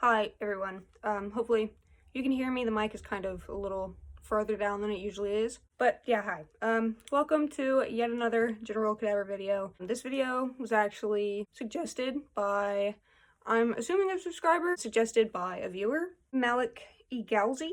Hi everyone. Hopefully you can hear me. The mic is kind of a little further down than it usually is. But yeah, hi. Welcome to yet another General Cadaver video. This video was actually suggested by, I'm assuming a subscriber, suggested by a viewer, Malik E. Galzi.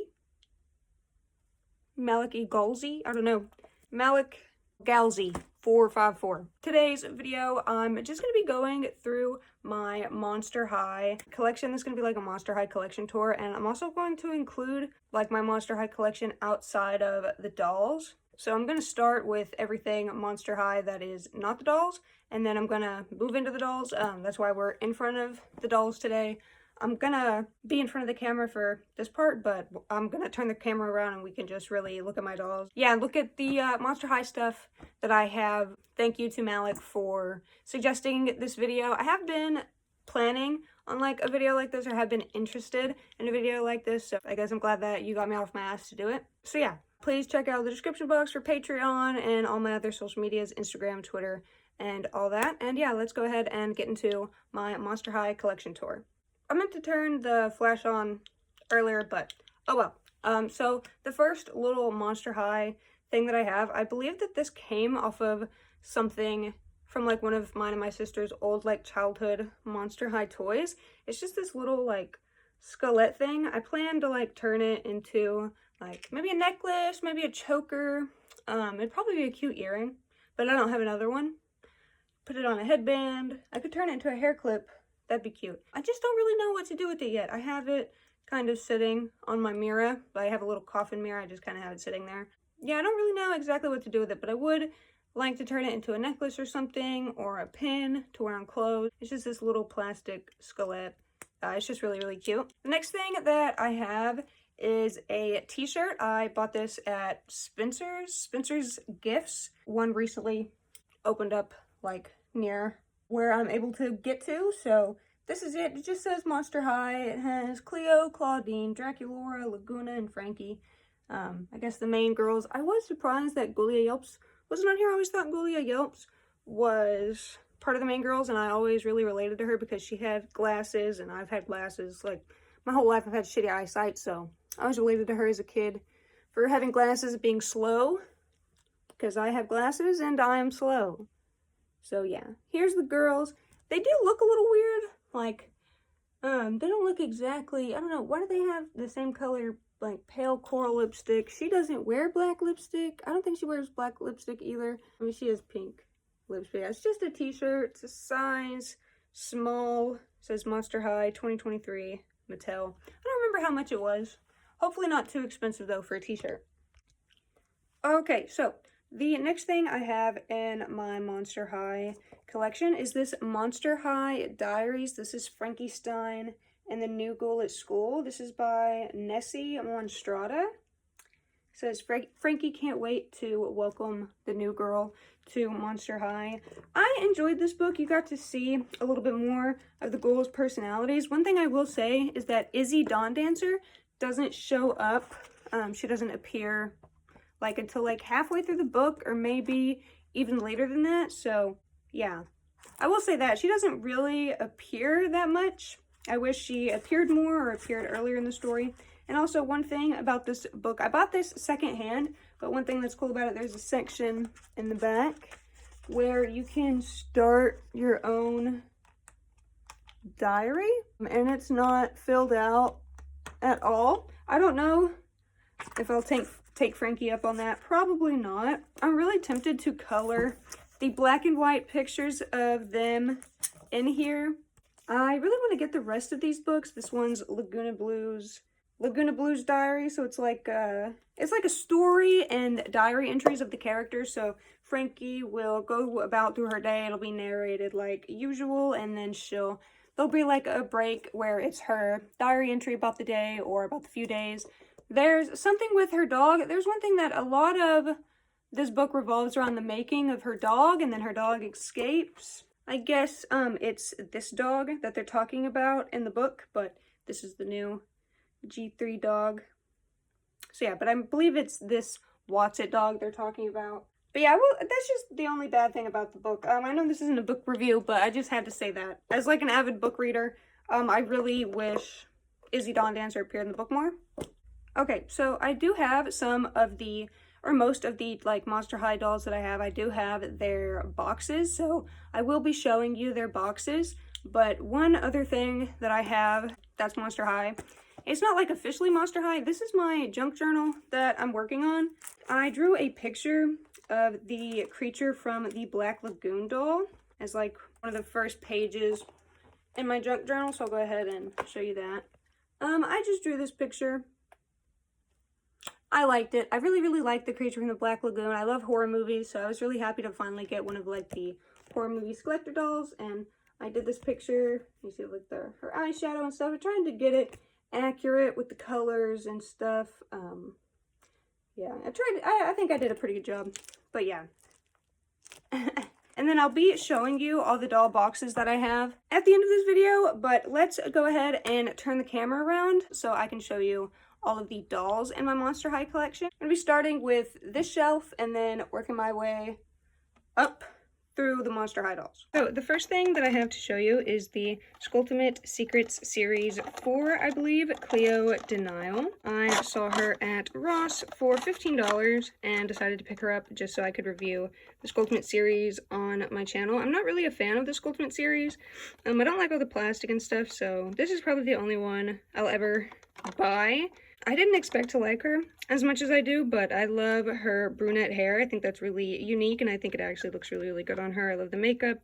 I don't know. Malik Galzi 454. Today's video, I'm just going to be going through my Monster High collection. This is going to be like a Monster High collection tour, and I'm also going to include like my Monster High collection outside of the dolls. So I'm going to start with everything Monster High that is not the dolls, and then I'm going to move into the dolls. That's why we're in front of the dolls today. I'm gonna be in front of the camera for this part, but I'm gonna turn the camera around and we can just really look at my dolls. Yeah, look at the Monster High stuff that I have. Thank you to Malik for suggesting this video. I have been planning on like a video like this, or have been interested in a video like this, so I guess I'm glad that you got me off my ass to do it. So yeah, please check out the description box for Patreon and all my other social medias, Instagram, Twitter, and all that. And yeah, let's go ahead and get into my Monster High collection tour. I meant to turn the flash on earlier, but oh well. So the first little Monster High thing that I have, I believe that this came off of something from like one of mine and my sister's old like childhood Monster High toys. It's just this little like skelet thing. I plan to like turn it into like maybe a necklace, maybe a choker. It'd probably be a cute earring, but I don't have another one. Put it on a headband. I could turn it into a hair clip. That'd be cute. I just don't really know what to do with it yet. I have it kind of sitting on my mirror, but I have a little coffin mirror. I just kind of have it sitting there. Yeah, I don't really know exactly what to do with it, but I would like to turn it into a necklace or something, or a pin to wear on clothes. It's just this little plastic skelet. It's just really, really cute. The next thing that I have is a t-shirt. I bought this at Spencer's Gifts. One recently opened up like near where I'm able to get to, so this is it. It just says Monster High. It has Cleo, Claudine, Draculaura, Laguna, and Frankie. I guess the main girls. I was surprised that Gulia Yelps wasn't on here. I always thought Gulia Yelps was part of the main girls, and I always really related to her because she had glasses, and I've had glasses. Like, my whole life I've had shitty eyesight, so I always related to her as a kid for having glasses and being slow, because I have glasses and I am slow. So yeah, here's the girls. They do look a little weird. Like, they don't look exactly, I don't know, why do they have the same color, like pale coral lipstick? She doesn't wear black lipstick. I don't think she wears black lipstick either. I mean, she has pink lipstick. It's just a t-shirt. It's a size small. It says Monster High 2023 Mattel. I don't remember how much it was. Hopefully not too expensive though for a t-shirt. Okay, so the next thing I have in my Monster High collection is this Monster High Diaries. This is Frankie Stein and the New Ghoul at School. This is by Nessie Monstrata. It says, Frankie can't wait to welcome the new girl to Monster High. I enjoyed this book. You got to see a little bit more of the ghouls' personalities. One thing I will say is that Izzy Dawn Dancer doesn't show up. She doesn't appear like until like halfway through the book, or maybe even later than that. So yeah, I will say that she doesn't really appear that much. I wish she appeared more or appeared earlier in the story. And also, one thing about this book, I bought this secondhand, but one thing that's cool about it, there's a section in the back where you can start your own diary, and it's not filled out at all. I don't know if I'll take Frankie up on that. Probably not. I'm really tempted to color the black and white pictures of them in here. I really want to get the rest of these books. This one's Laguna Blues diary, so it's like a story and diary entries of the characters. So Frankie will go about through her day. It'll be narrated like usual, and then there'll be like a break where it's her diary entry about the day or about the few days. There's something with her dog. There's one thing that a lot of this book revolves around the making of her dog, and then her dog escapes. I guess it's this dog that they're talking about in the book, but this is the new G3 dog. So yeah, but I believe it's this Watson dog they're talking about. But yeah, well, that's just the only bad thing about the book. I know this isn't a book review, but I just had to say that. As like an avid book reader, I really wish Izzy Dawn Dancer appeared in the book more. Okay, so I do have some of the, or most of the like Monster High dolls that I have. I do have their boxes, so I will be showing you their boxes. But one other thing that I have that's Monster High, it's not like officially Monster High. This is my junk journal that I'm working on. I drew a picture of the creature from the Black Lagoon doll as like one of the first pages in my junk journal, so I'll go ahead and show you that. I just drew this picture. I liked it. I really liked the creature from the Black Lagoon. I love horror movies, so I was really happy to finally get one of like the horror movies collector dolls, and I did this picture. You see like her eyeshadow and stuff. I'm trying to get it accurate with the colors and stuff. Yeah, I think I did a pretty good job, but yeah. And then I'll be showing you all the doll boxes that I have at the end of this video, but let's go ahead and turn the camera around so I can show you all of the dolls in my Monster High collection. I'm going to be starting with this shelf and then working my way up through the Monster High dolls. So the first thing that I have to show you is the Skulltimate Secrets Series 4, I believe, Cleo Denial. I saw her at Ross for $15 and decided to pick her up just so I could review the Skulltimate series on my channel. I'm not really a fan of the Skulltimate series. I don't like all the plastic and stuff, so this is probably the only one I'll ever buy. I didn't expect to like her as much as I do, but I love her brunette hair. I think that's really unique, and I think it actually looks really good on her. I love the makeup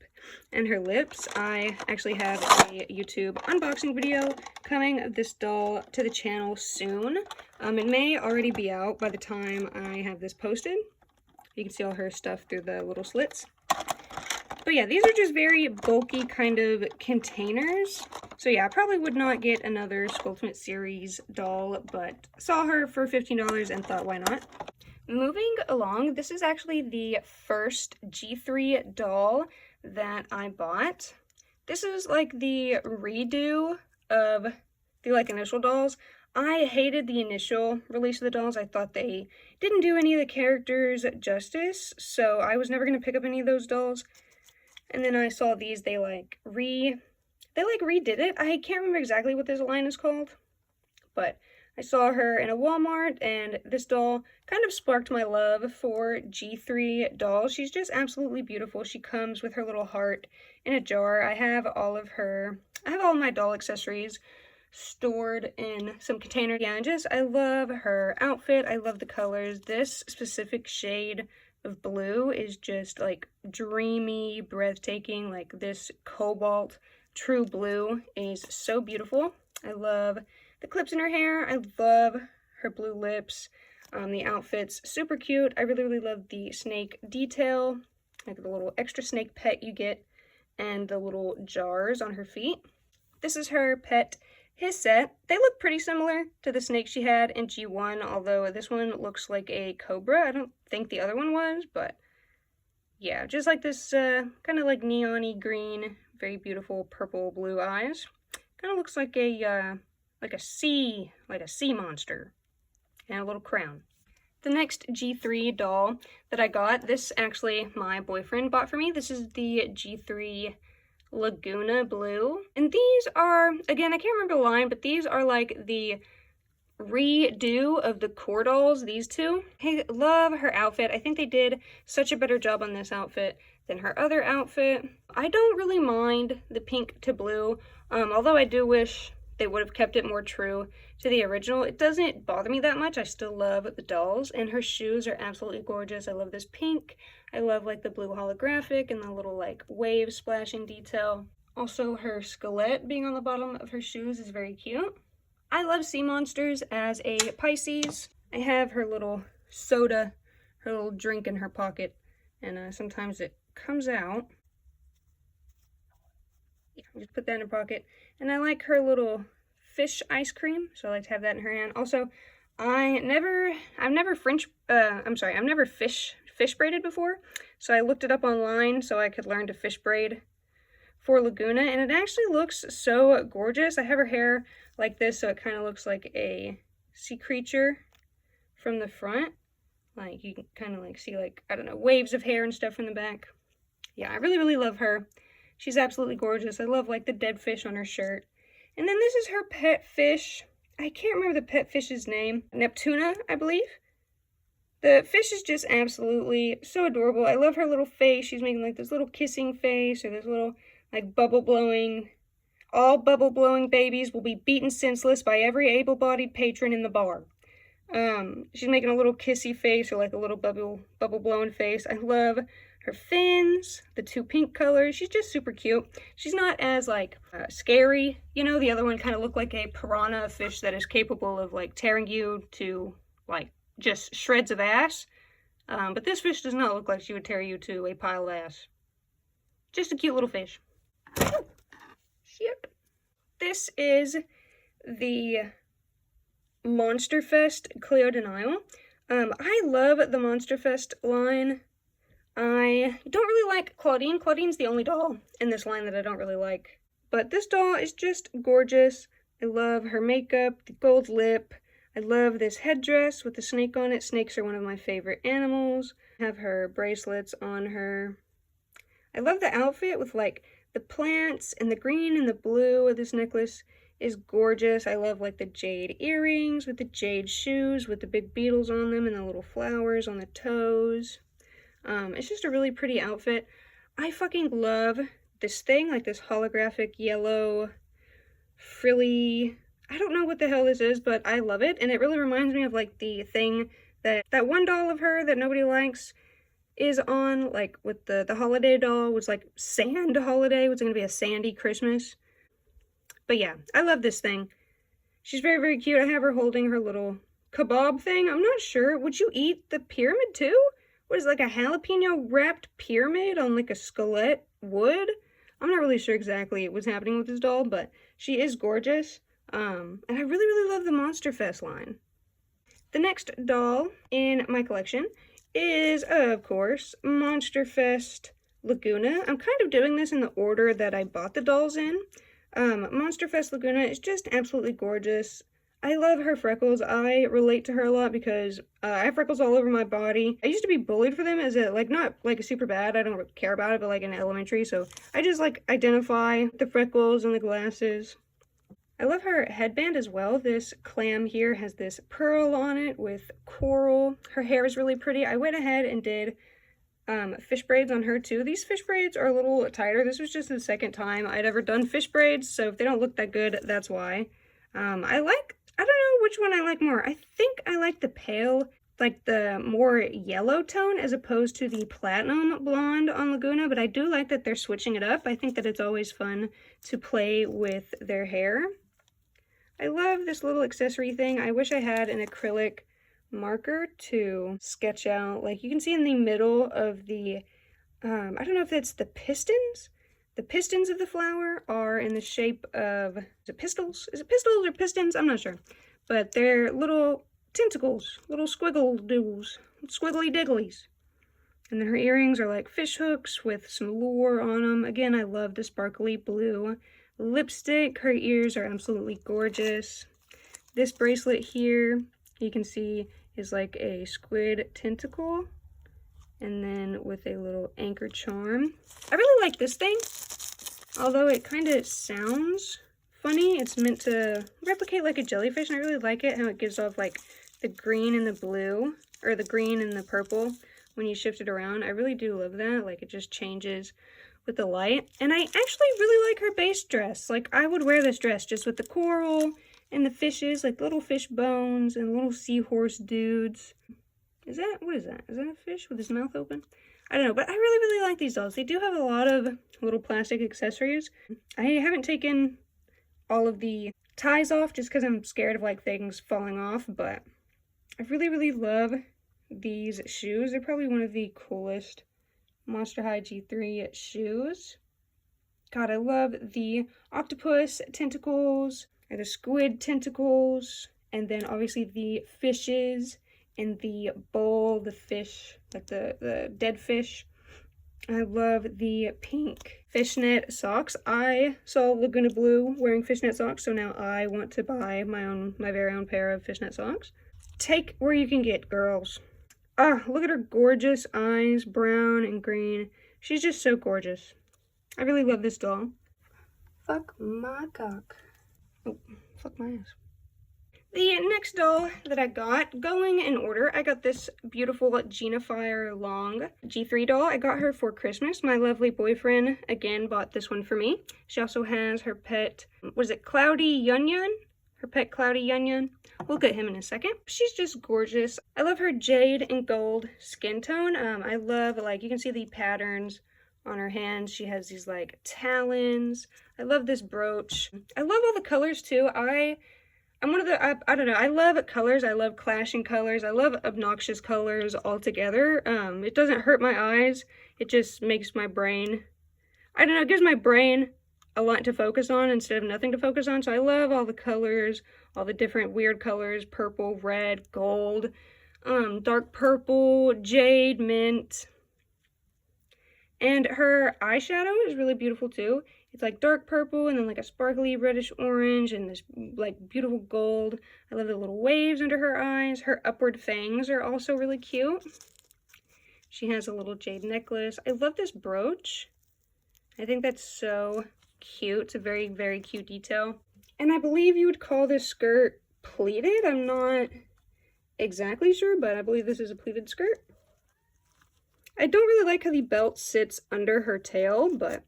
and her lips. I actually have a YouTube unboxing video coming of this doll to the channel soon. It may already be out by the time I have this posted. You can see all her stuff through the little slits. But yeah, these are just very bulky kind of containers. So yeah, I probably would not get another Skulltimate series doll, but saw her for $15 and thought, why not? Moving along, this is actually the first G3 doll that I bought. This is like the redo of the like initial dolls. I hated the initial release of the dolls. I thought they didn't do any of the characters justice, so I was never going to pick up any of those dolls. And then I saw these, they redid it. I can't remember exactly what this line is called, but I saw her in a Walmart, and this doll kind of sparked my love for G3 dolls. She's just absolutely beautiful. She comes with her little heart in a jar. I have all of my doll accessories stored in some container. Yeah, I love her outfit. I love the colors. This specific shade of blue is just like dreamy, breathtaking. Like this cobalt true blue is so beautiful. I love the clips in her hair. I love her blue lips. The outfit's super cute. I really love the snake detail, like the little extra snake pet you get, and the little jars on her feet. This is her pet set. They look pretty similar to the snake she had in G1, although this one looks like a cobra. I don't think the other one was, but yeah, just like this kind of like neon-y green, very beautiful purple blue eyes. Kind of looks like a sea monster, and a little crown. The next G3 doll that I got, this actually my boyfriend bought for me. This is the G3 Laguna Blue. And these are, again, I can't remember the line, but these are like the redo of the core dolls, these two. I love her outfit. I think they did such a better job on this outfit than her other outfit. I don't really mind the pink to blue, although I do wish they would have kept it more true to the original. It doesn't bother me that much. I still love the dolls, and her shoes are absolutely gorgeous. I love this pink. I love like the blue holographic and the little like wave splashing detail. Also, her skelet being on the bottom of her shoes is very cute. I love sea monsters as a Pisces. I have her little soda, her little drink in her pocket, and sometimes it comes out. Yeah, just put that in her pocket. And I like her little fish ice cream, so I like to have that in her hand. Also, I've never fish braided before, so I looked it up online so I could learn to fish braid for Laguna, and it actually looks so gorgeous. I have her hair like this, so it kind of looks like a sea creature from the front. Like, you can kind of like see, like, I don't know, waves of hair and stuff from the back. Yeah, I really love her. She's absolutely gorgeous. I love like the dead fish on her shirt And then this is her pet fish. I can't remember the pet fish's name. Neptuna, I believe. The fish is just absolutely so adorable. I love her little face. She's making like this little kissing face, or this little like bubble blowing. All bubble blowing babies will be beaten senseless by every able-bodied patron in the bar. She's making a little kissy face, or like a little bubble blowing face. I love her fins, the two pink colors. She's just super cute. She's not as like scary, you know. The other one kind of looked like a piranha fish that is capable of like tearing you to like just shreds of ass. But this fish does not look like she would tear you to a pile of ass. Just a cute little fish. Oh, shit. This is the Monster Fest Cleo Denial. I love the Monster Fest line. I don't really like Claudine. Claudine's the only doll in this line that I don't really like. But this doll is just gorgeous. I love her makeup, the gold lip. I love this headdress with the snake on it. Snakes are one of my favorite animals. I have her bracelets on her. I love the outfit with like the plants and the green and the blue of this necklace is gorgeous. I love like the jade earrings with the jade shoes with the big beetles on them and the little flowers on the toes. It's just a really pretty outfit. I fucking love this thing, like this holographic yellow frilly, I don't know what the hell this is, but I love it. And it really reminds me of like the thing that one doll of her that nobody likes is on, like with the holiday doll was like Sand Holiday. It was gonna be a sandy Christmas. But yeah, I love this thing. She's very, very cute. I have her holding her little kebab thing. I'm not sure. Would you eat the pyramid too? What is it, like a jalapeno wrapped pyramid on like a skelet wood? I'm not really sure exactly what's happening with this doll, but she is gorgeous. And I really, really love the Monster Fest line. The next doll in my collection is, of course, Monster Fest Laguna. I'm kind of doing this in the order that I bought the dolls in. Monster Fest Laguna is just absolutely gorgeous. I love her freckles. I relate to her a lot because I have freckles all over my body. I used to be bullied for them as a, like, not like super bad, I don't care about it, but like in elementary, so I just like identify the freckles and the glasses. I love her headband as well. This clam here has this pearl on it with coral. Her hair is really pretty. I went ahead and did fish braids on her too. These fish braids are a little tighter. This was just the second time I'd ever done fish braids, so if they don't look that good, that's why. I don't know which one I like more. I think I like the pale, like the more yellow tone as opposed to the platinum blonde on Laguna, but I do like that they're switching it up. I think that it's always fun to play with their hair. I love this little accessory thing. I wish I had an acrylic marker to sketch out, like you can see in the middle of the I don't know if it's the pistons. The pistons of the flower are in the shape of, is it pistils? Is it pistils or pistons? I'm not sure. But they're little tentacles, little squiggle doodles, squiggly digglies. And then her earrings are like fish hooks with some lure on them. Again, I love the sparkly blue lipstick. Her ears are absolutely gorgeous. This bracelet here, you can see, is like a squid tentacle, and then with a little anchor charm. I really like this thing, although it kind of sounds funny. It's meant to replicate like a jellyfish, and I really like it, how it gives off like the green and the blue, or the green and the purple when you shift it around. I really do love that, like it just changes with the light. And I actually really like her base dress. Like I would wear this dress just with the coral and the fishes, like little fish bones and little seahorse dudes. What is that? Is that a fish with his mouth open? I don't know, but I really, really like these dolls. They do have a lot of little plastic accessories. I haven't taken all of the ties off just because I'm scared of like things falling off, but I really, really love these shoes. They're probably one of the coolest Monster High G3 shoes. God, I love the octopus tentacles, or the squid tentacles, and then obviously the fishes and the bowl, the fish, like the dead fish. I love the pink fishnet socks. I saw Laguna Blue wearing fishnet socks, so now I want to buy my very own pair of fishnet socks. Take where you can get, girls. Ah, look at her gorgeous eyes, brown and green. She's just so gorgeous. I really love this doll. Fuck my cock. Oh, fuck my ass. The next doll that I got, going in order, I got this beautiful Gina Fire Long G3 doll. I got her for Christmas. My lovely boyfriend, again, bought this one for me. She also has her pet, what is it, Cloudy Yun Yun? Her pet Cloudy Yun Yun. We'll get him in a second. She's just gorgeous. I love her jade and gold skin tone. I love, like, you can see the patterns on her hands. She has these, like, talons. I love this brooch. I love all the colors, too. I'm one of the, I don't know, I love colors, I love clashing colors, I love obnoxious colors altogether. It doesn't hurt my eyes, it just makes my brain, I don't know, it gives my brain a lot to focus on instead of nothing to focus on. So I love all the colors, all the different weird colors, purple, red, gold, dark purple, jade, mint. And her eyeshadow is really beautiful too. It's like dark purple and then like a sparkly reddish orange and this like beautiful gold. I love the little waves under her eyes. Her upward fangs are also really cute. She has a little jade necklace. I love this brooch. I think that's so cute. It's a very, very cute detail. And I believe you would call this skirt pleated. I'm not exactly sure, but I believe this is a pleated skirt. I don't really like how the belt sits under her tail, but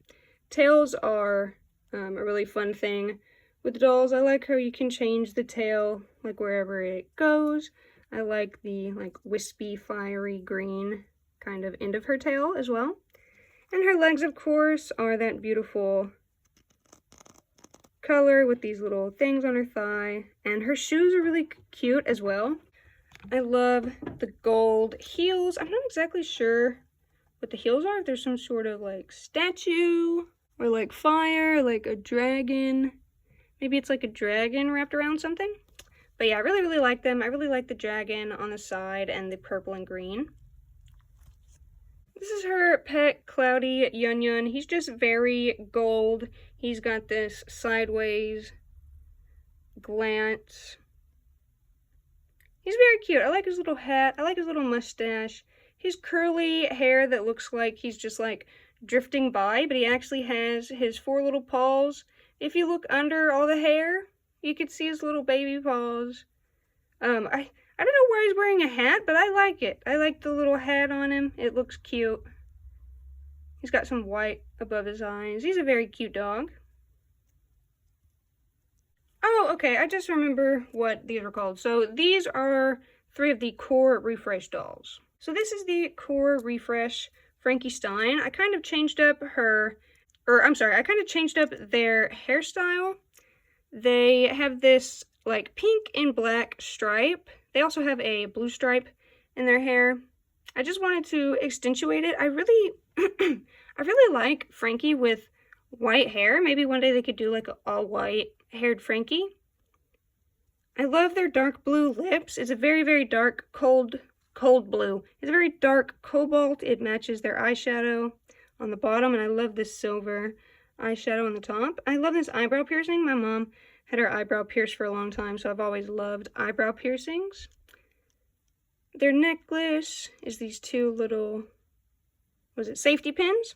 tails are a really fun thing with dolls. I like how you can change the tail like wherever it goes. I like the like wispy, fiery green kind of end of her tail as well. And her legs, of course, are that beautiful color with these little things on her thigh. And her shoes are really cute as well. I love the gold heels. I'm not exactly sure what the heels are. If there's some sort of like statue or like fire, like a dragon. Maybe it's like a dragon wrapped around something. But yeah, I really, really like them. I really like the dragon on the side and the purple and green. This is her pet Cloudy Yun Yun. He's just very gold. He's got this sideways glance. He's very cute. I like his little hat. I like his little mustache. His curly hair that looks like he's just like drifting by, but he actually has his 4 little paws. If you look under all the hair, you can see his little baby paws. I don't know why he's wearing a hat, but I like it. I like the little hat on him. It looks cute. He's got some white above his eyes. He's a very cute dog. Oh, okay, I just remember what these are called. So these are 3 of the Core Refresh dolls. So this is the Core Refresh Frankie Stein. I kind of changed up I kind of changed up their hairstyle. They have this like pink and black stripe. They also have a blue stripe in their hair. I just wanted to accentuate it. I really, I really like Frankie with white hair. Maybe one day they could do like an all white haired Frankie. I love their dark blue lips. It's a very, very dark, cold blue. It's a very dark cobalt. It matches their eyeshadow on the bottom, and I love this silver eyeshadow on the top. I love this eyebrow piercing. My mom had her eyebrow pierced for a long time, so I've always loved eyebrow piercings. Their necklace is these 2 little, safety pins.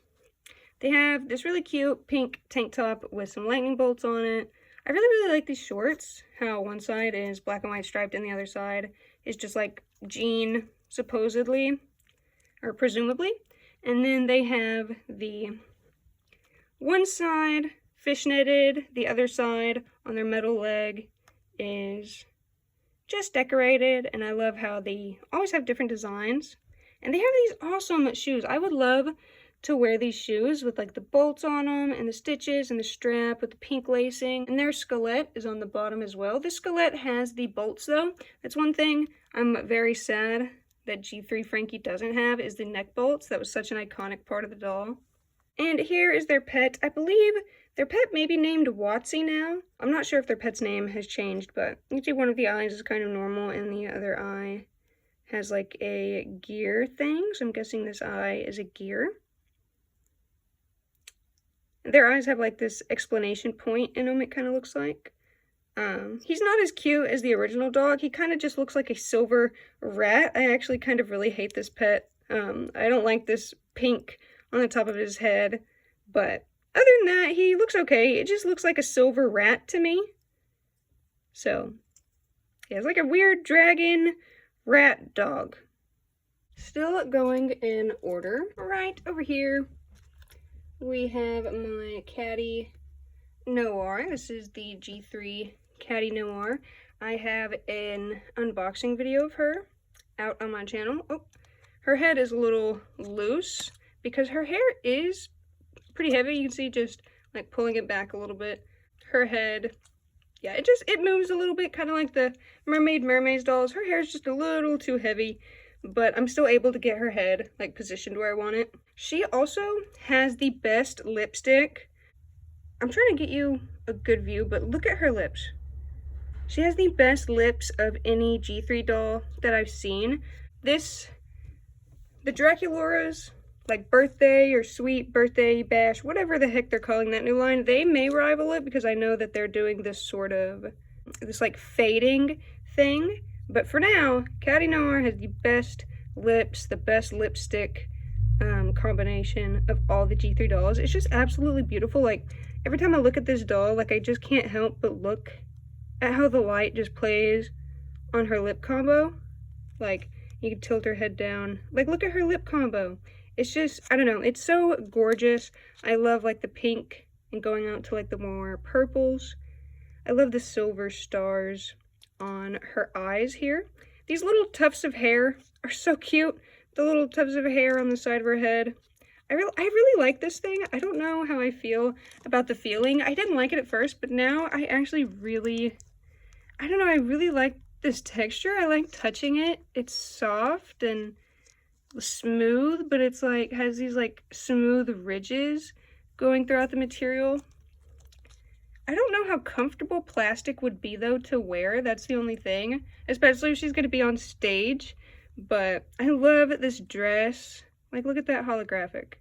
They have this really cute pink tank top with some lightning bolts on it. I really, really like these shorts, how one side is black and white striped and the other side is just like jean, supposedly, or presumably. And then they have the one side fishnetted, the other side on their metal leg is just decorated, and I love how they always have different designs. And they have these awesome shoes. I would love to wear these shoes with like the bolts on them and the stitches and the strap with the pink lacing. And their skelet is on the bottom as well. This skelet has the bolts though. That's one thing I'm very sad that G3 Frankie doesn't have, is the neck bolts. That was such an iconic part of the doll. And here is their pet. I believe their pet may be named Watsy now. I'm not sure if their pet's name has changed, but you can see one of the eyes is kind of normal and the other eye has like a gear thing. So I'm guessing this eye is a gear. Their eyes have like this explanation point in them, it kind of looks like. He's not as cute as the original dog. He kind of just looks like a silver rat. I actually kind of really hate this pet. I don't like this pink on the top of his head, but other than that, he looks okay. It just looks like a silver rat to me. So, yeah, it's like a weird dragon rat dog. Still going in order. Right over here, we have my Caddy Noir. This is the G3 Caddy Noir. I have an unboxing video of her out on my channel. Oh, her head is a little loose because her hair is pretty heavy. You can see just like pulling it back a little bit. Her head, yeah, it moves a little bit, kind of like the mermaids dolls. Her hair is just a little too heavy, but I'm still able to get her head like positioned where I want it. She also has the best lipstick. I'm trying to get you a good view, but look at her lips. She has the best lips of any G3 doll that I've seen. The Draculaura's, like birthday or sweet birthday bash, whatever the heck they're calling that new line, they may rival it because I know that they're doing this like fading thing. But for now, Caddy Noir has the best lips, the best lipstick combination of all the G3 dolls. It's just absolutely beautiful. Like, every time I look at this doll, like, I just can't help but look at how the light just plays on her lip combo. Like, you can tilt her head down. Like, look at her lip combo. It's just, I don't know, it's so gorgeous. I love, like, the pink and going out to, like, the more purples. I love the silver stars on her eyes here. These little tufts of hair are so cute. The little tufts of hair on the side of her head. I really like this thing. I don't know how I feel about the feeling. I didn't like it at first, but now I actually really, I don't know, I really like this texture. I like touching it. It's soft and smooth, but it's like, has these like smooth ridges going throughout the material. I don't know how comfortable plastic would be though to wear. That's the only thing, especially if she's going to be on stage. But I love this dress. Like, look at that holographic.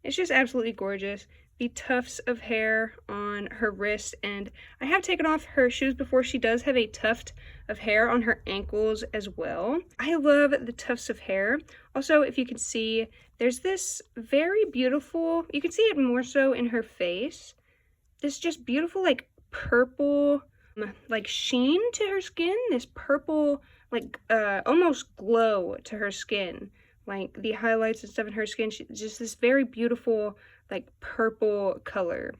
It's just absolutely gorgeous. The tufts of hair on her wrist, and I have taken off her shoes before. She does have a tuft of hair on her ankles as well. I love the tufts of hair. Also, if you can see, there's this very beautiful, you can see it more so in her face, this just beautiful like purple like sheen to her skin, this purple like almost glow to her skin, like the highlights and stuff in her skin. She's just this very beautiful like purple color.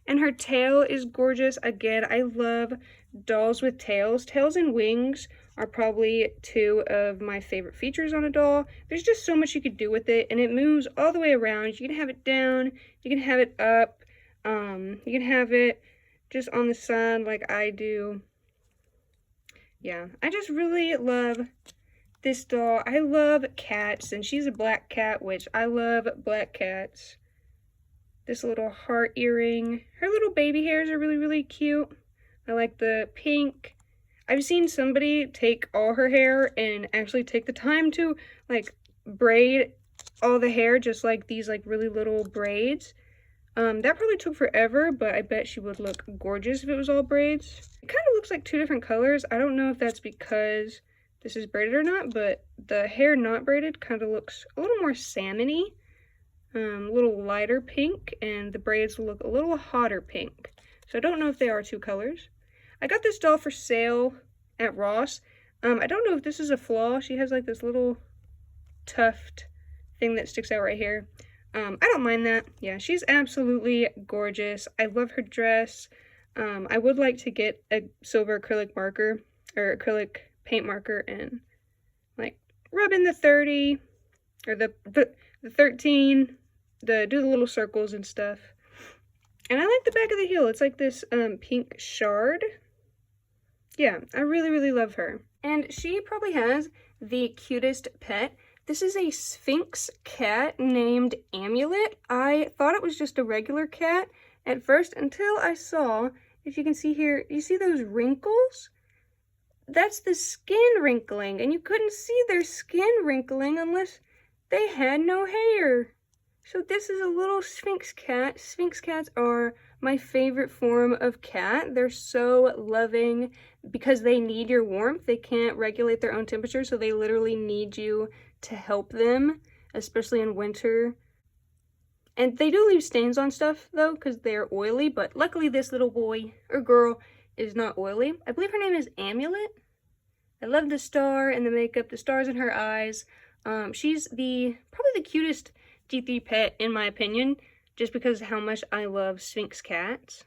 And her tail is gorgeous. Again, I love dolls with tails. Tails and wings are probably two of my favorite features on a doll. There's just so much you could do with it, and it moves all the way around. You can have it down, you can have it up, you can have it just on the side like I do. Yeah, I just really love this doll. I love cats, and she's a black cat, which I love black cats. This little heart earring. Her little baby hairs are really, really cute. I like the pink. I've seen somebody take all her hair and actually take the time to like braid all the hair, just like these like really little braids. That probably took forever, but I bet she would look gorgeous if it was all braids. It kind of looks like two different colors. I don't know if that's because this is braided or not, but the hair not braided kind of looks a little more salmon-y, a little lighter pink, and the braids will look a little hotter pink. So I don't know if they are two colors. I got this doll for sale at Ross. I don't know if this is a flaw. She has like this little tuft thing that sticks out right here. I don't mind that. Yeah, she's absolutely gorgeous. I love her dress. I would like to get a silver acrylic marker or acrylic paint marker and like rub in the 30 or the 13, do the little circles and stuff. And I like the back of the heel. It's like this pink shard. Yeah, I really, really love her. And she probably has the cutest pet. This is a Sphinx cat named Amulet. I thought it was just a regular cat at first until I saw, if you can see here, you see those wrinkles? That's the skin wrinkling, and you couldn't see their skin wrinkling unless they had no hair. So this is a little Sphinx cat. Sphinx cats are my favorite form of cat. They're so loving because they need your warmth. They can't regulate their own temperature, so they literally need you to help them, especially in winter. And they do leave stains on stuff though because they're oily, but luckily this little boy or girl is not oily. I believe her name is Amulet. I love the star and the makeup, the stars in her eyes. She's probably the cutest D3 pet in my opinion, just because of how much I love Sphinx cats.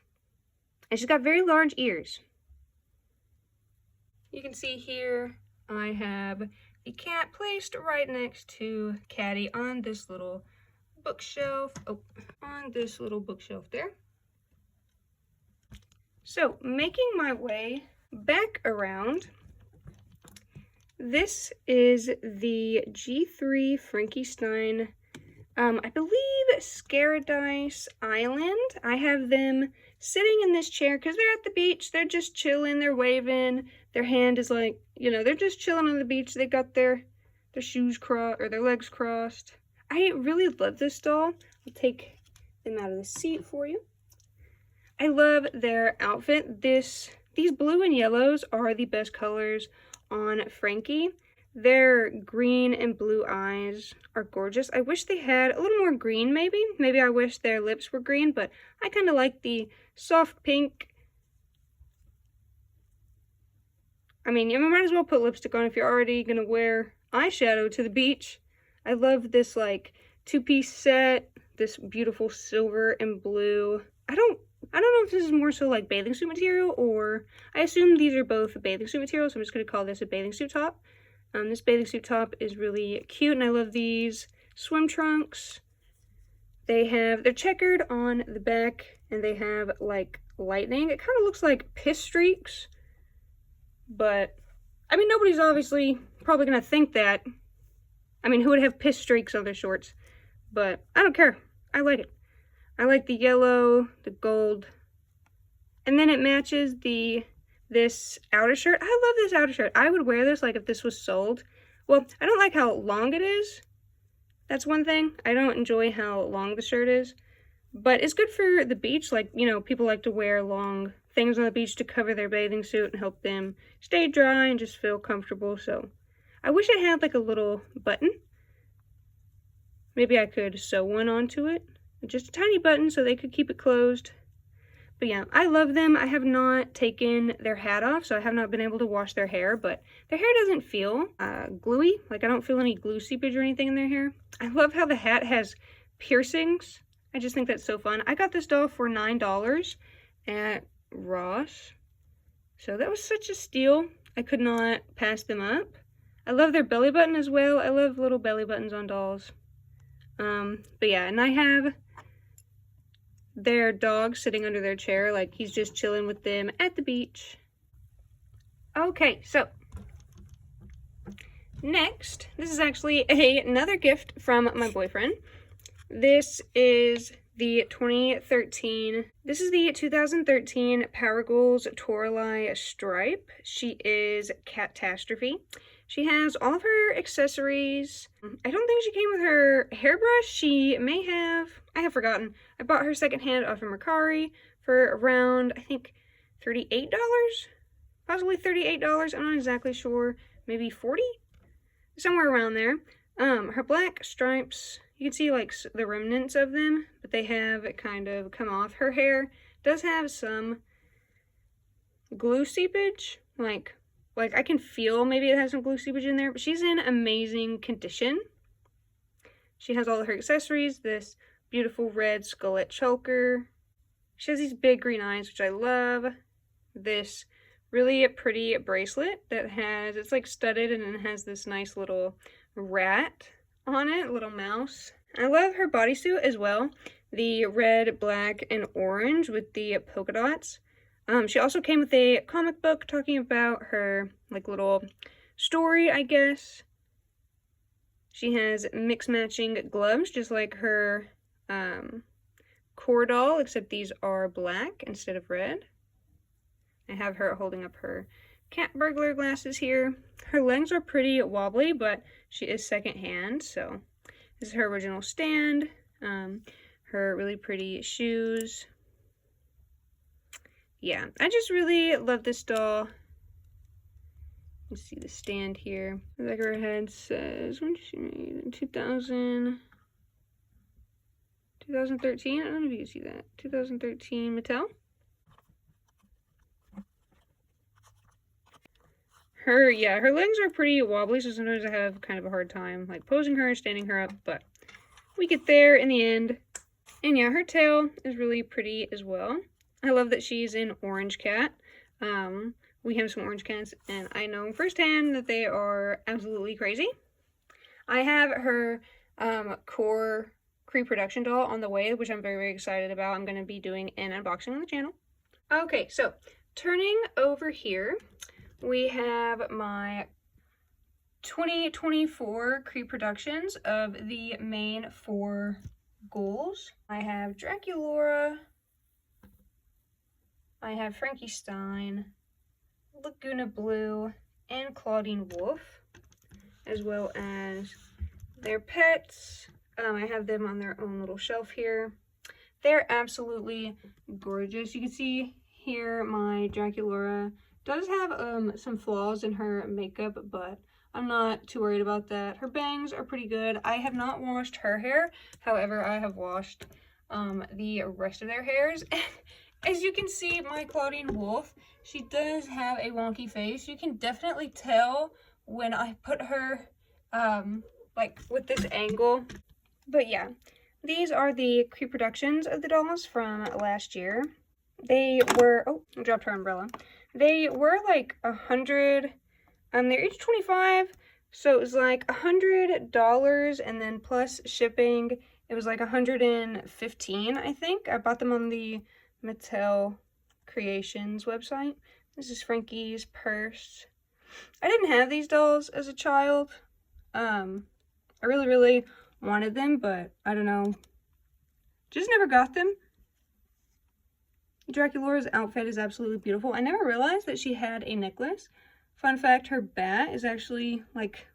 And she's got very large ears. You can see here I have the cat placed right next to Caddy on this little bookshelf. Oh, on this little bookshelf there. So, making my way back around, this is the G3 Frankenstein, I believe Scaradice Island. I have them sitting in this chair because they're at the beach. They're just chilling, they're waving. Their hand is like, you know, they're just chilling on the beach. They got their shoes crossed, or their legs crossed. I really love this doll. I'll take them out of the seat for you. I love their outfit. These blue and yellows are the best colors on Frankie. Their green and blue eyes are gorgeous. I wish they had a little more green, maybe. Maybe I wish their lips were green, but I kind of like the soft pink. I mean, you might as well put lipstick on if you're already going to wear eyeshadow to the beach. I love this, like, two-piece set, this beautiful silver and blue. I don't know if this is more so like bathing suit material, or I assume these are both bathing suit material, so I'm just going to call this a bathing suit top. This bathing suit top is really cute, and I love these swim trunks. They're checkered on the back, and they have like lightning. It kind of looks like piss streaks, but I mean, nobody's obviously probably going to think that. I mean, who would have piss streaks on their shorts? But I don't care. I like it. I like the yellow, the gold, and then it matches this outer shirt. I love this outer shirt. I would wear this like if this was sold. Well, I don't like how long it is. That's one thing. I don't enjoy how long the shirt is. But it's good for the beach. Like, you know, people like to wear long things on the beach to cover their bathing suit and help them stay dry and just feel comfortable. So I wish I had like a little button. Maybe I could sew one onto it. Just a tiny button so they could keep it closed. But yeah, I love them. I have not taken their hat off, so I have not been able to wash their hair, but their hair doesn't feel gluey. Like, I don't feel any glue seepage or anything in their hair. I love how the hat has piercings. I just think that's so fun. I got this doll for $9 at Ross, so that was such a steal. I could not pass them up. I love their belly button as well. I love little belly buttons on dolls. But yeah, and I have their dog sitting under their chair, like he's just chilling with them at the beach. Okay, so next, this is actually another gift from my boyfriend. This is the 2013, this is the 2013 Power Goals Toralei Stripe. She is Catastrophe. She has all of her accessories. I don't think she came with her hairbrush. She may have. I have forgotten. I bought her secondhand off of Mercari for around, I think, $38? Possibly $38. I'm not exactly sure. Maybe 40? Somewhere around there. Her black stripes, you can see like the remnants of them, but they have kind of come off. Her hair does have some glue seepage, like I can feel maybe it has some glue seepage in there, but she's in amazing condition. She has all of her accessories, this beautiful red skullet choker. She has these big green eyes, which I love. This really pretty bracelet that has, it's like studded and it has this nice little rat on it, little mouse. I love her bodysuit as well. The red, black, and orange with the polka dots. She also came with a comic book talking about her, like, little story, I guess. She has mix-matching gloves, just like her core doll, except these are black instead of red. I have her holding up her cat burglar glasses here. Her legs are pretty wobbly, but she is secondhand, so this is her original stand. Her really pretty shoes. Yeah, I just really love this doll. You see the stand here. The back of her head says, when did she made? In 2013? I don't know if you can see that. 2013 Mattel. Her legs are pretty wobbly, so sometimes I have kind of a hard time like posing her, standing her up, but we get there in the end. And yeah, her tail is really pretty as well. I love that she's an orange cat. We have some orange cats, and I know firsthand that they are absolutely crazy. I have her core pre-production doll on the way, which I'm very, very excited about. I'm going to be doing an unboxing on the channel. Okay, so turning over here, we have my 2024 pre-productions of the main 4 ghouls. I have Draculaura, I have Frankie Stein, Laguna Blue, and Claudine Wolf, as well as their pets. I have them on their own little shelf here. They're absolutely gorgeous. You can see here my Draculaura does have some flaws in her makeup, but I'm not too worried about that. Her bangs are pretty good. I have not washed her hair. However, I have washed the rest of their hairs. As you can see, my Claudine Wolf, she does have a wonky face. You can definitely tell when I put her like with this angle. But yeah, these are the pre-productions of the dolls from last year. They were, oh, I dropped her umbrella. They were like $100, they're each $25, so it was like $100, and then plus shipping, it was like $115, I think. I bought them on the Mattel Creations website. This is Frankie's purse. I didn't have these dolls as a child. I really, really wanted them, but I don't know. Just never got them. Draculaura's outfit is absolutely beautiful. I never realized that she had a necklace. Fun fact, her bat is actually like,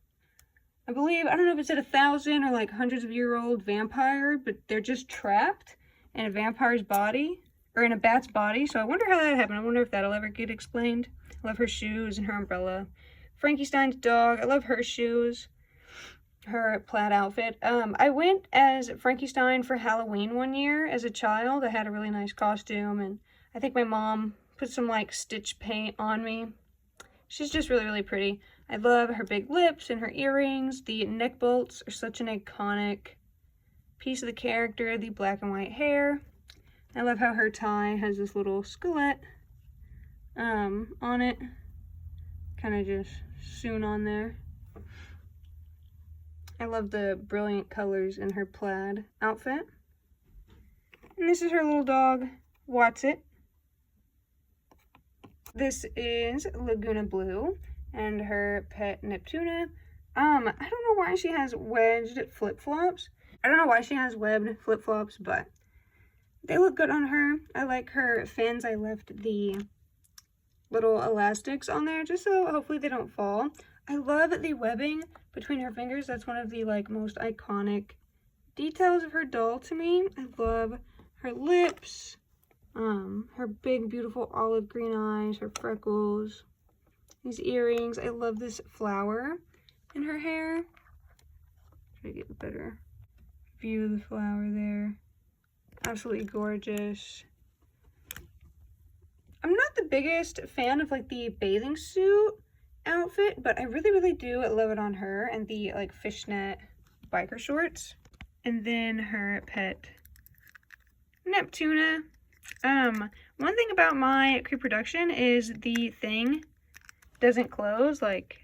I believe, I don't know if it's at 1,000 or like hundreds of year-old vampire, but they're just trapped in a vampire's body, or in a bat's body. So I wonder how that happened. I wonder if that'll ever get explained. I love her shoes and her umbrella. Frankenstein's dog, I love her shoes. Her plaid outfit. I went as Frankenstein for Halloween one year as a child. I had a really nice costume, and I think my mom put some like stitch paint on me. She's just really, really pretty. I love her big lips and her earrings. The neck bolts are such an iconic piece of the character. The black and white hair. I love how her tie has this little skeleton on it. Kind of just sewn on there. I love the brilliant colors in her plaid outfit. And this is her little dog, Watsit. This is Laguna Blue and her pet Neptuna. I don't know why she has wedged flip-flops. I don't know why she has webbed flip-flops, but they look good on her. I like her fins. I left the little elastics on there just so hopefully they don't fall. I love the webbing between her fingers. That's one of the like most iconic details of her doll to me. I love her lips, her big beautiful olive green eyes, her freckles, these earrings. I love this flower in her hair. Try to get a better view of the flower there. Absolutely gorgeous. I'm not the biggest fan of like the bathing suit outfit, but I really, really do love it on her, and the like fishnet biker shorts. And then her pet Neptuna. One thing about my pre-production is the thing doesn't close. Like,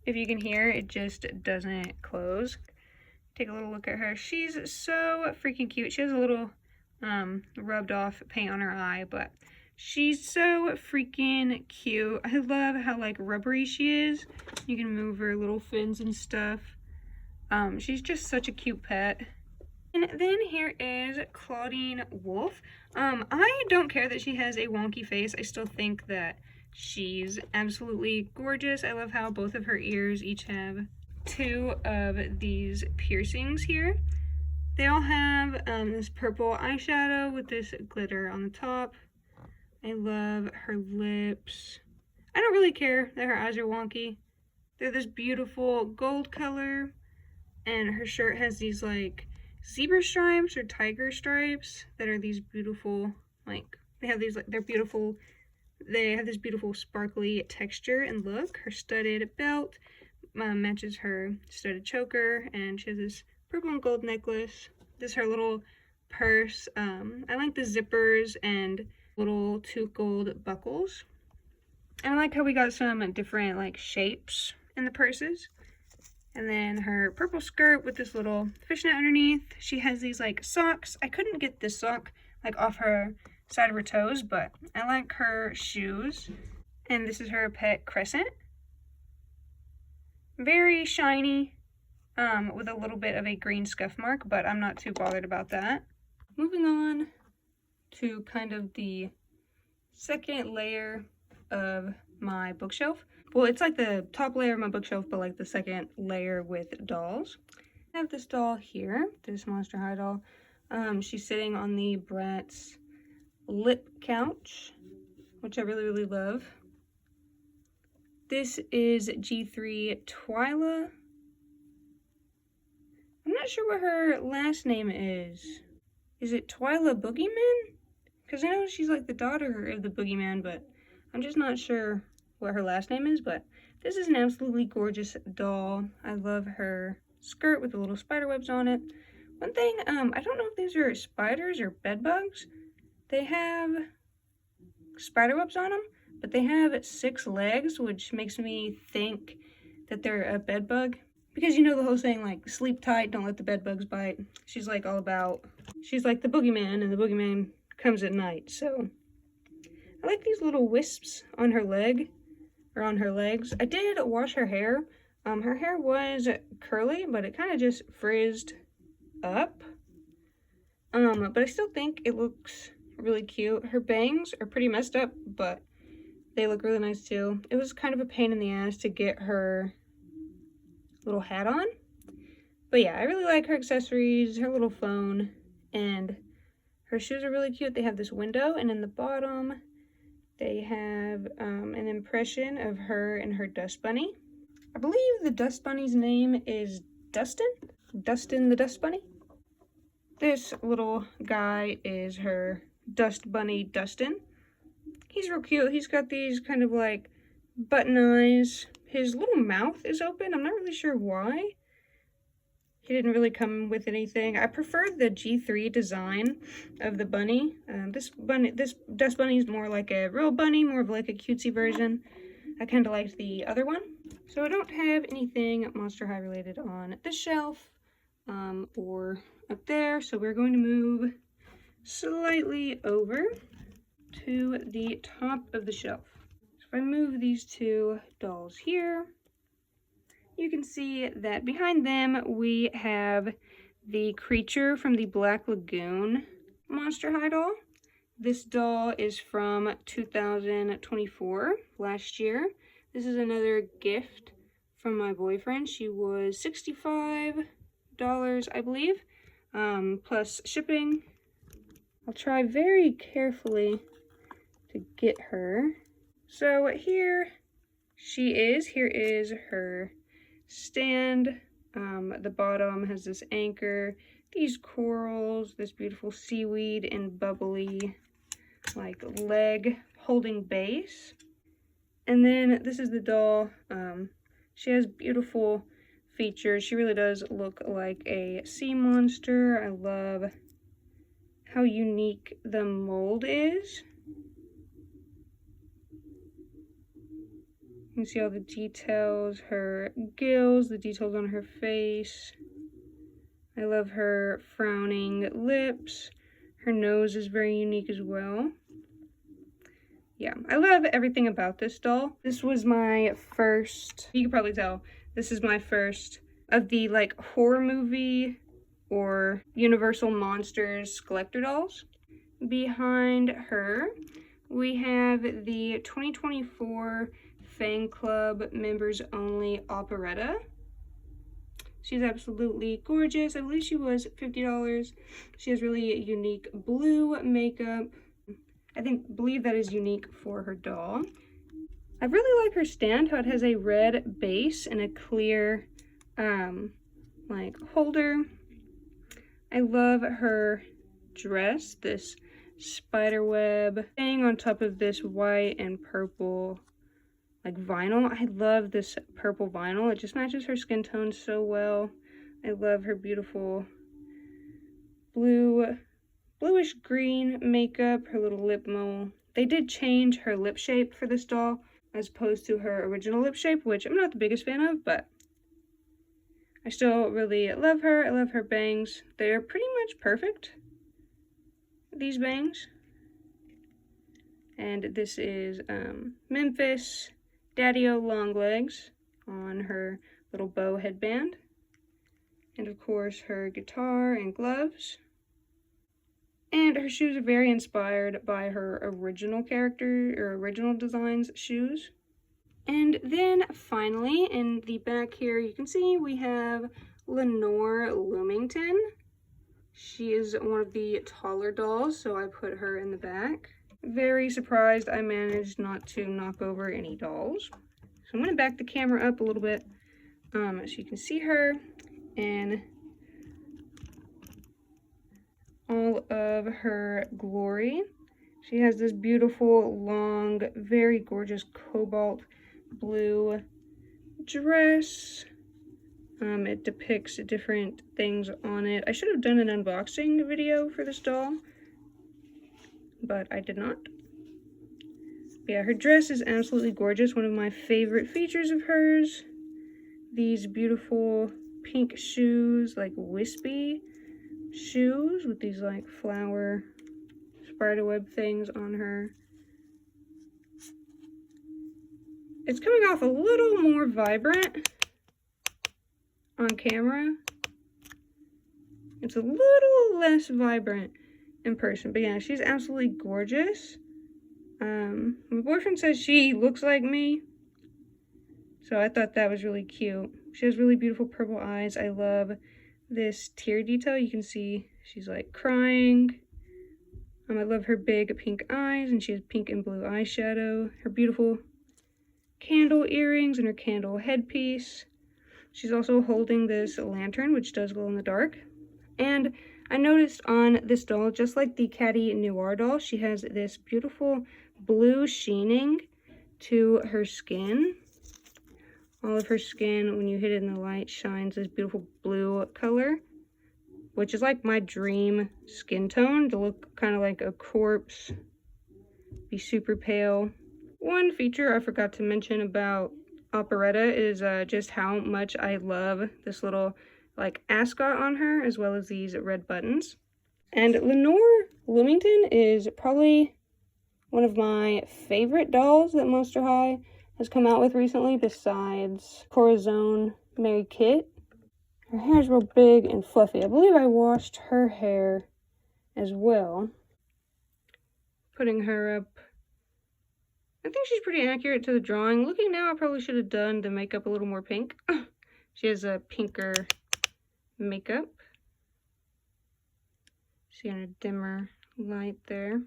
if you can hear, it just doesn't close. Take a little look at her. She's so freaking cute. She has a little rubbed off paint on her eye, but she's so freaking cute. I love how like rubbery she is. You can move her little fins and stuff. She's just such a cute pet. And then here is Claudine Wolf. I don't care that she has a wonky face. I still think that she's absolutely gorgeous. I love how both of her ears each have 2 of these piercings here. They all have this purple eyeshadow with this glitter on the top. I love her lips. I don't really care that her eyes are wonky. They're this beautiful gold color, and her shirt has these like zebra stripes or tiger stripes that are these beautiful, like, they have these like, they're beautiful They have this beautiful sparkly texture and look. Her studded belt matches her studded choker, and she has this purple and gold necklace. This is her little purse. I like the zippers and little 2 gold buckles. And I like how we got some different like shapes in the purses. And then her purple skirt with this little fishnet underneath. She has these like socks. I couldn't get this sock like off her side of her toes, but I like her shoes. And this is her pet crescent. Very shiny, with a little bit of a green scuff mark, but I'm not too bothered about that. Moving on to kind of the second layer of my bookshelf. Well, it's like the top layer of my bookshelf, but like the second layer with dolls. I have this doll here, this Monster High doll. She's sitting on the Bratz lip couch, which I really, really love. This is G3 Twyla. I'm not sure what her last name is. Is it Twyla Boogeyman? Because I know she's like the daughter of the Boogeyman, but I'm just not sure what her last name is. But this is an absolutely gorgeous doll. I love her skirt with the little spider webs on it. One thing, I don't know if these are spiders or bed bugs. They have spider webs on them, but they have 6 legs, which makes me think that they're a bed bug. Because you know the whole saying, like, sleep tight, don't let the bed bugs bite. She's like all about, she's like the boogeyman, and the boogeyman comes at night. So I like these little wisps on her leg, or on her legs. I did wash her hair. Her hair was curly, but it kind of just frizzed up. But I still think it looks really cute. Her bangs are pretty messed up, but they look really nice too. It was kind of a pain in the ass to get her little hat on. But yeah, I really like her accessories, her little phone, and her shoes are really cute. They have this window, and in the bottom, they have an impression of her and her dust bunny. I believe the dust bunny's name is Dustin? Dustin the dust bunny? This little guy is her dust bunny, Dustin. He's real cute. He's got these kind of like button eyes. His little mouth is open. I'm not really sure why. He didn't really come with anything. I preferred the G3 design of the bunny. This dust bunny is more like a real bunny, more of like a cutesy version. I kind of liked the other one. So I don't have anything Monster High related on this shelf or up there. So we're going to move slightly over to the top of the shelf. So if I move these 2 dolls here, you can see that behind them we have the creature from the Black Lagoon Monster High doll. This doll is from 2024, last year. This is another gift from my boyfriend. She was $65, I believe, plus shipping. I'll try very carefully to get her. So here she is. Here is her stand. The bottom has this anchor, these corals, this beautiful seaweed, and bubbly like leg holding base. And then this is the doll. She has beautiful features. She really does look like a sea monster. I love how unique the mold is. You can see all the details, her gills, the details on her face. I love her frowning lips. Her nose is very unique as well. Yeah, I love everything about this doll. This was my first, you can probably tell, this is my first of the like horror movie or Universal Monsters collector dolls. Behind her, we have the 2024 Fan Club members only Operetta. She's absolutely gorgeous. I believe she was $50. She has really unique blue makeup. I believe that is unique for her doll. I really like her stand, how it has a red base and a clear like holder. I love her dress, this spider web staying on top of this white and purple like vinyl. I love this purple vinyl. It just matches her skin tone so well. I love her beautiful bluish green makeup, her little lip mole. They did change her lip shape for this doll as opposed to her original lip shape, which I'm not the biggest fan of, but I still really love her. I love her bangs. They're pretty much perfect, these bangs. And this is Memphis Daddy-O long legs on her little bow headband. And of course her guitar and gloves. And her shoes are very inspired by her original character, or original designs shoes. And then finally, in the back here, you can see we have Lenore Loomington. She is one of the taller dolls, so I put her in the back. Very surprised I managed not to knock over any dolls. So I'm going to back the camera up a little bit so you can see her in all of her glory. She has this beautiful, long, very gorgeous cobalt blue dress. It depicts different things on it. I should have done an unboxing video for this doll, but I did not. Yeah, her dress is absolutely gorgeous. One of my favorite features of hers. These beautiful pink shoes, like wispy shoes with these like flower spiderweb things on her. It's coming off a little more vibrant on camera. It's a little less vibrant in person, but yeah, she's absolutely gorgeous. My boyfriend says she looks like me, so I thought that was really cute. She has really beautiful purple eyes. I love this tear detail. You can see she's like crying. I love her big pink eyes, and she has pink and blue eyeshadow. Her beautiful candle earrings and her candle headpiece. She's also holding this lantern, which does glow in the dark. And I noticed on this doll, just like the Caddy Noir doll, she has this beautiful blue sheening to her skin. All of her skin, when you hit it in the light, shines this beautiful blue color, which is like my dream skin tone, to look kind of like a corpse, be super pale. One feature I forgot to mention about Operetta is just how much I love this little like ascot on her, as well as these red buttons. And Lenore Loomington is probably one of my favorite dolls that Monster High has come out with recently, besides Corazon Mary Kit. Her hair's real big and fluffy. I believe I washed her hair as well. Putting her up, I think she's pretty accurate to the drawing. Looking now, I probably should have done the makeup a little more pink. She has a pinker makeup. See on a dimmer light there.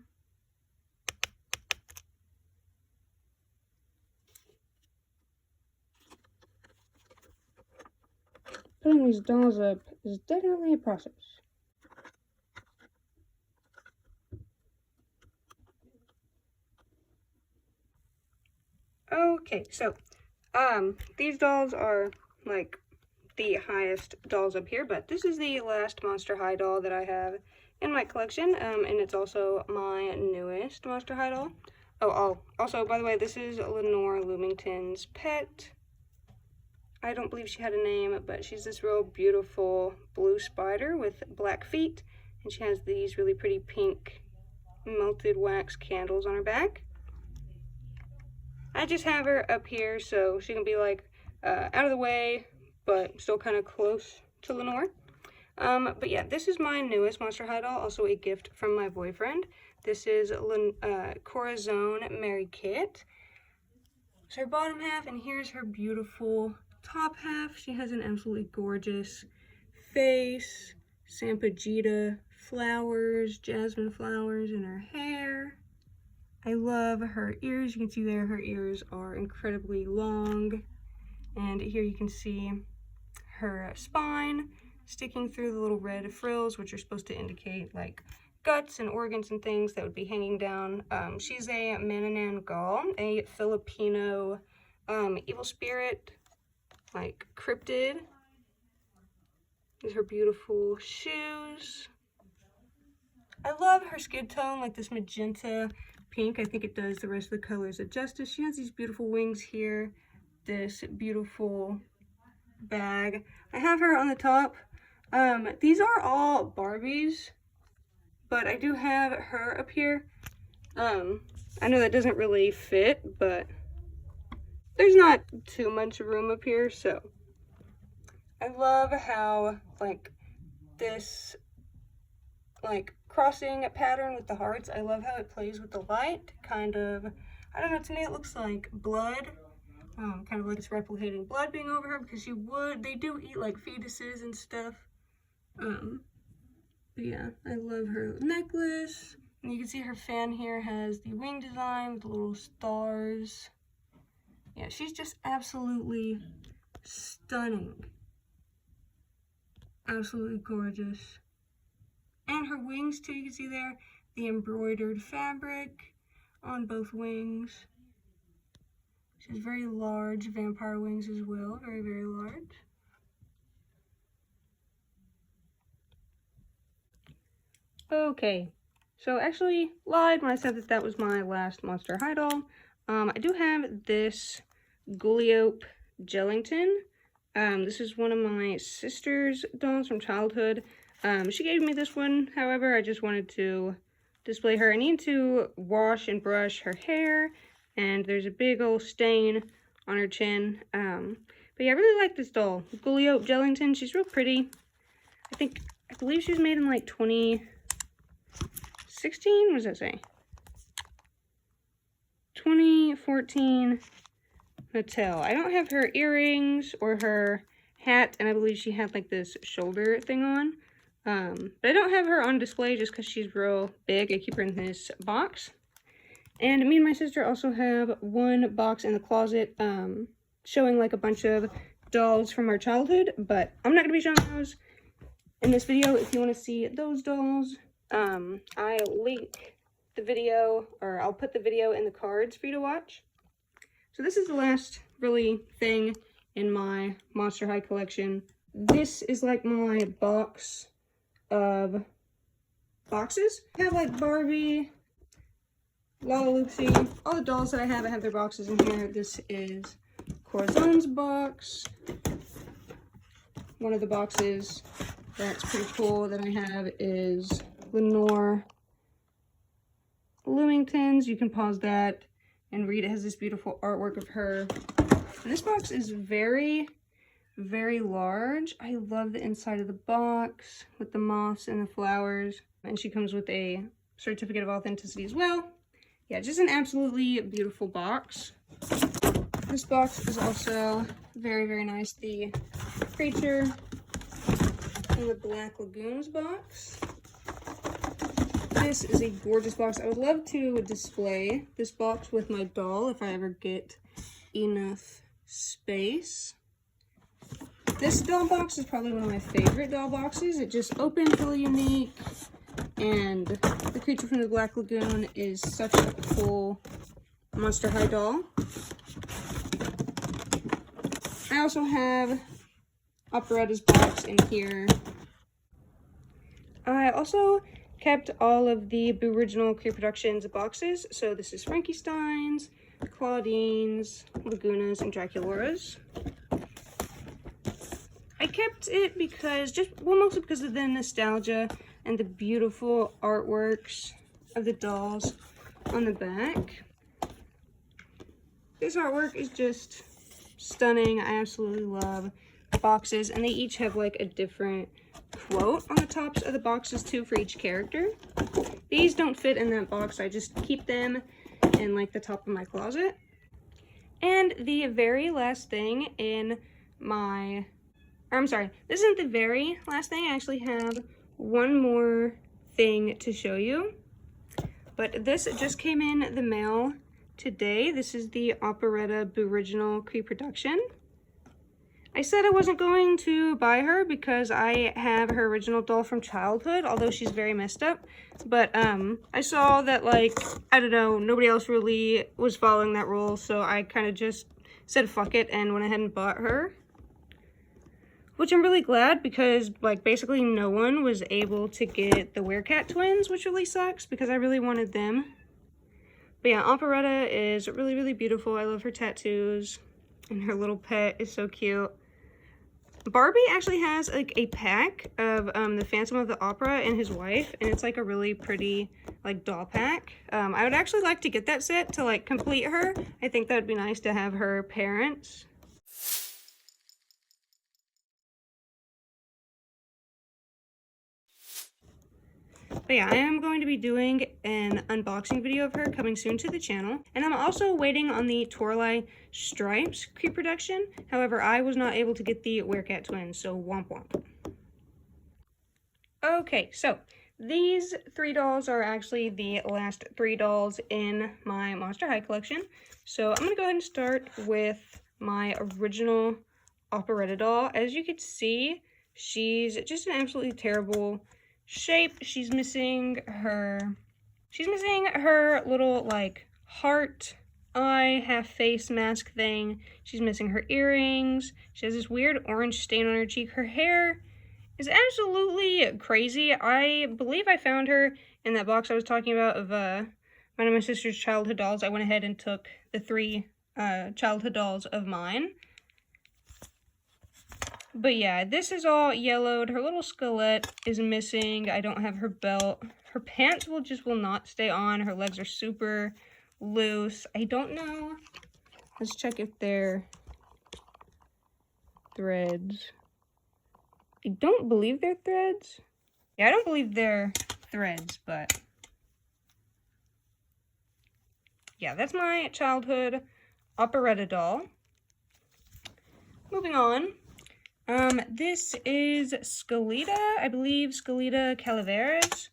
Putting these dolls up is definitely a process. Okay, so these dolls are like the highest dolls up here, but this is the last Monster High doll that I have in my collection, and it's also my newest Monster High doll. Oh, also, by the way, this is Lenore Loomington's pet. I don't believe she had a name, but she's this real beautiful blue spider with black feet, and she has these really pretty pink melted wax candles on her back. I just have her up here so she can be like out of the way, but still kind of close to Lenore. But yeah, this is my newest Monster High doll, also a gift from my boyfriend. This is Corazon Mary Kit. It's her bottom half, and here's her beautiful top half. She has an absolutely gorgeous face, Sampagita flowers, jasmine flowers in her hair. I love her ears. You can see there her ears are incredibly long. And here you can see her spine sticking through the little red frills, which are supposed to indicate like guts and organs and things that would be hanging down. She's a Mananan Gaul, a Filipino evil spirit, like cryptid. These are beautiful shoes. I love her skin tone, like this magenta pink. I think it does the rest of the colors justice. She has these beautiful wings here, this beautiful bag. I have her on the top. These are all Barbies, but I do have her up here. I know that doesn't really fit, but there's not too much room up here, so I love how, like, this, like, crossing pattern with the hearts, I love how it plays with the light, kind of, I don't know, to me it looks like blood, kind of like it's replicating blood being over her, because they do eat, like, fetuses and stuff, but yeah, I love her necklace, and you can see her fan here has the wing design with little stars. Yeah, she's just absolutely stunning. Absolutely gorgeous. And her wings too, you can see there, the embroidered fabric on both wings. She has very large vampire wings as well, very, very large. Okay, so actually lied when I said that that was my last Monster High doll. I do have this Gulliope Jellington. This is one of my sister's dolls from childhood. She gave me this one, however, I just wanted to display her. I need to wash and brush her hair, and there's a big old stain on her chin. But yeah, I really like this doll. Gulliope Jellington, she's real pretty. I believe she was made in like 2016, what does that say? 2014 Mattel. I don't have her earrings or her hat, and I believe she had like this shoulder thing on. But I don't have her on display just because she's real big. I keep her in this box. And me and my sister also have one box in the closet showing like a bunch of dolls from our childhood, but I'm not going to be showing those in this video. If you want to see those dolls, I'll link the video, or I'll put the video in the cards for you to watch. So this is the last really thing in my Monster High collection. This is like my box of boxes. I have like Barbie, Lalaloopsy, all the dolls that I have their boxes in here. This is Corazon's box. One of the boxes that's pretty cool that I have is Lenore Bloomington's. You can pause that and read. It has this beautiful artwork of her. And this box is very, very large. I love the inside of the box with the moss and the flowers. And she comes with a certificate of authenticity as well. Yeah, just an absolutely beautiful box. This box is also very, very nice. The Creature in the Black Lagoons box. This is a gorgeous box. I would love to display this box with my doll if I ever get enough space. This doll box is probably one of my favorite doll boxes. It just opens really unique, and the Creature from the Black Lagoon is such a cool Monster High doll. I also have Operetta's box in here. I also kept all of the original Creep Productions boxes. So this is Frankenstein's, Claudine's, Laguna's, and Draculaura's. I kept it because, mostly because of the nostalgia and the beautiful artworks of the dolls on the back. This artwork is just stunning. I absolutely love boxes, and they each have like a different quote on the tops of the boxes too for each character. These don't fit in that box. I just keep them in like the top of my closet. And the very last thing in my, I'm sorry, this isn't the very last thing. I actually have one more thing to show you, but this just came in the mail today. This is the Operetta original Creep Production. I said I wasn't going to buy her because I have her original doll from childhood, although she's very messed up. But I saw that, like, I don't know, nobody else really was following that rule, so I kind of just said fuck it and went ahead and bought her. Which I'm really glad because, like, basically no one was able to get the Werecat Twins, which really sucks because I really wanted them. But yeah, Operetta is really, really beautiful. I love her tattoos, and her little pet is so cute. Barbie actually has like a pack of the Phantom of the Opera and his wife, and it's like a really pretty like doll pack. I would actually like to get that set to like complete her. I think that would be nice to have her parents. But yeah, I am going to be doing an unboxing video of her coming soon to the channel. And I'm also waiting on the Toralei Stripes pre-production. However, I was not able to get the Werecat Twins, so womp womp. Okay, so these 3 dolls are actually the last 3 dolls in my Monster High collection. So I'm going to go ahead and start with my original Operetta doll. As you can see, she's just an absolutely terrible shape. She's missing her little like heart eye half face mask thing. She's missing her earrings. She has this weird orange stain on her cheek. Her hair is absolutely crazy. I believe I found her in that box I was talking about of mine and my sister's childhood dolls. I went ahead and took the 3 childhood dolls of mine. But yeah, this is all yellowed. Her little skeleton is missing. I don't have her belt. Her pants will not stay on. Her legs are super loose. I don't know. Let's check if they're threads. I don't believe they're threads. Yeah, I don't believe they're threads, but yeah, that's my childhood Operetta doll. Moving on. This is Scalita. I believe Scalita Calaveras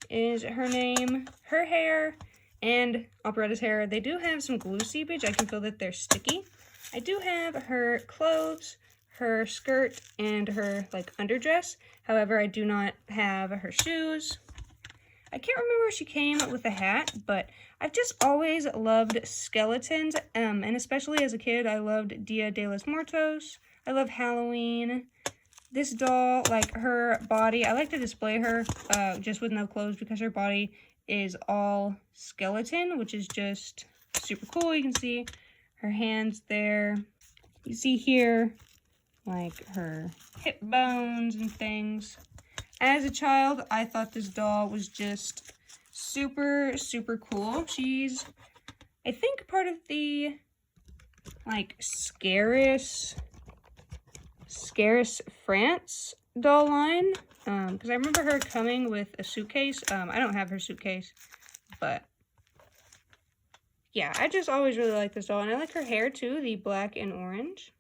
is her name. Her hair and Operetta's hair, they do have some glue seepage. I can feel that they're sticky. I do have her clothes, her skirt, and her like underdress. However, I do not have her shoes. I can't remember if she came with a hat, but I've just always loved skeletons, and especially as a kid, I loved Dia de los Muertos. I love Halloween. This doll, like her body, I like to display her just with no clothes because her body is all skeleton, which is just super cool. You can see her hands there. You see here, like her hip bones and things. As a child, I thought this doll was just super, super cool. She's, I think, part of the, like, Scarus France doll line. Because I remember her coming with a suitcase. I don't have her suitcase, but yeah, I just always really like this doll. And I like her hair, too, the black and orange.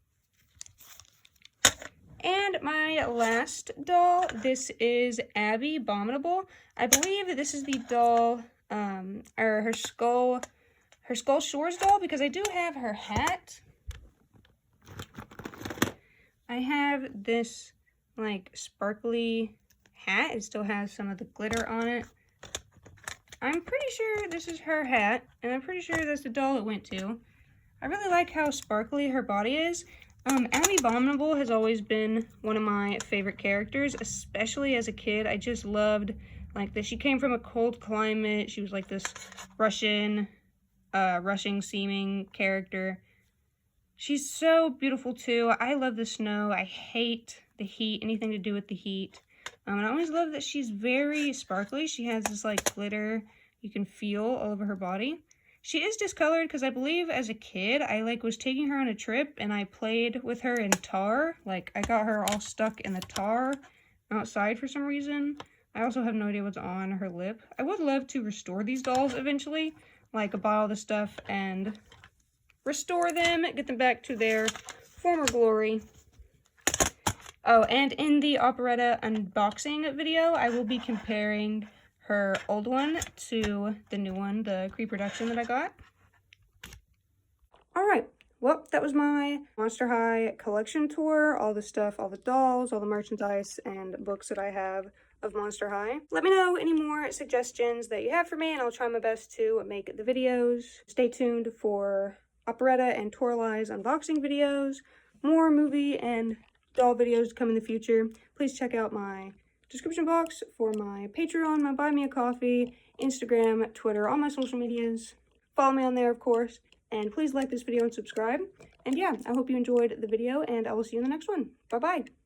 And my last doll, this is Abby Abominable. I believe that this is the doll, or her Skull Shores doll, because I do have her hat. I have this, like, sparkly hat. It still has some of the glitter on it. I'm pretty sure this is her hat, and I'm pretty sure that's the doll it went to. I really like how sparkly her body is. Abby Abominable has always been one of my favorite characters, especially as a kid. I just loved, like, that she came from a cold climate. She was, like, this rushing seeming character. She's so beautiful, too. I love the snow. I hate the heat, anything to do with the heat. And I always love that she's very sparkly. She has this, like, glitter you can feel all over her body. She is discolored because I believe as a kid, I, like, was taking her on a trip and I played with her in tar. Like, I got her all stuck in the tar outside for some reason. I also have no idea what's on her lip. I would love to restore these dolls eventually. Like, buy all the stuff and restore them, get them back to their former glory. Oh, and in the Operetta unboxing video, I will be comparing her old one to the new one, the pre-production that I got. Alright, well, that was my Monster High collection tour. All the stuff, all the dolls, all the merchandise, and books that I have of Monster High. Let me know any more suggestions that you have for me, and I'll try my best to make the videos. Stay tuned for Operetta and Toralei's unboxing videos, more movie and doll videos to come in the future. Please check out my description box for my Patreon, my Buy Me a Coffee, Instagram, Twitter, all my social medias. Follow me on there, of course, and please like this video and subscribe. And yeah, I hope you enjoyed the video, and I will see you in the next one. Bye-bye.